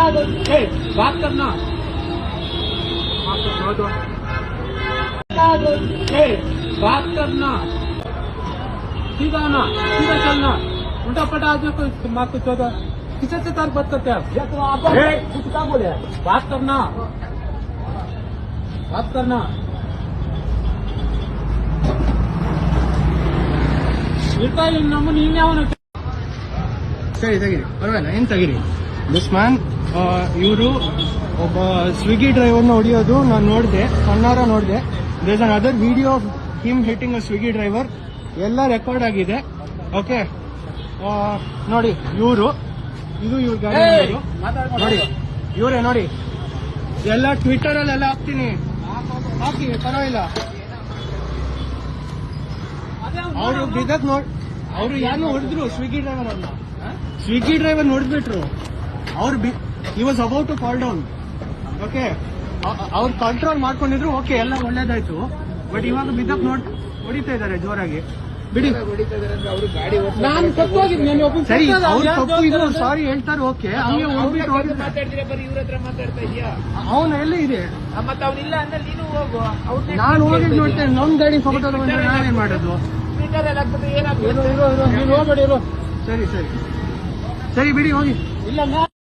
बात करना बात करना सीधा ना सीधा चलना उल्टा पटा आदमी को मार को चौदह किसी से तार बात करते हैं आप कुछ क्या बोले बात करना ಇರ್ತಾ ಇಲ್ಲ ನಮ್ಮನ್ನ ಇನ್ಯಾವನ ಸರಿ ತೆಗಿರಿ ಪರವಾಗಿಲ್ಲ ಏನ್ ತೆಗಿರಿ ದಿಸ್ ಮ್ಯಾನ್ ಇವರು ಒಬ್ಬ ಸ್ವಿಗ್ಗಿ ಡ್ರೈವರ್ನ ಹೊಡಿಯೋದು ನಾನು ನೋಡಿದೆ ಕಣ್ಣಾರ ನೋಡಿದೆ there another video of him hitting a Swiggy driver ಎಲ್ಲ ರೆಕಾರ್ಡ್ ಆಗಿದೆ ಓಕೆ ನೋಡಿ ಇವರು ಇದು ಇವ್ರ ಗಾಡಿ ನೋಡಿ ಇವರೇ ನೋಡಿ ಎಲ್ಲ ಟ್ವಿಟರ್ ಅಲ್ಲೆಲ್ಲ ಹಾಕ್ತೀನಿ ಪರವಾಗಿಲ್ಲ ಅವರು ಬಿದಕ್ ಅವ್ರು ಯಾರನ್ನೋ ಹೊಡೆದ್ರು ಸ್ವಿಗ್ಗಿ ಡ್ರೈವರ್ ನೋಡ್ಬಿಟ್ರು ಅವ್ರು he was about to calm down okay ಅವ್ರು ಕಂಟ್ರೋಲ್ ಮಾಡ್ಕೊಂಡಿದ್ರು ಓಕೆ ಎಲ್ಲ ಒಳ್ಳೇದಾಯ್ತು ಬಟ್ ಇವಾಗ ಬಿದಕ್ ಹೊಡಿತಾ ಇದಾರೆ ಜೋರಾಗಿ ಬಿಡಿ ನಾನು ತಪ್ಪೋಗಿದ್ದೆ ಸರಿ ಅವ್ರು ತಪ್ಪು ಇದು ಸಾರಿ ಹೇಳ್ತಾರೆ ಓಕೆ ಹಂಗೆ ಹೋಗ್ಬಿಟ್ಟು ಅವನು ಎಲ್ಲ ಇದೆ ನಾನು ಹೋಗಿ ನೋಡ್ತೇನೆ ನಮ್ ಗಾಡಿ ಫೋಟೋ ತಗೊಂಡ್ರೆ ನಾವೇನ್ ಮಾಡೋದು ನೀನು ಹೋಗ್ಬೇಡಿ ಸರಿ ಬಿಡಿ ಹೋಗಿ ಇಲ್ಲ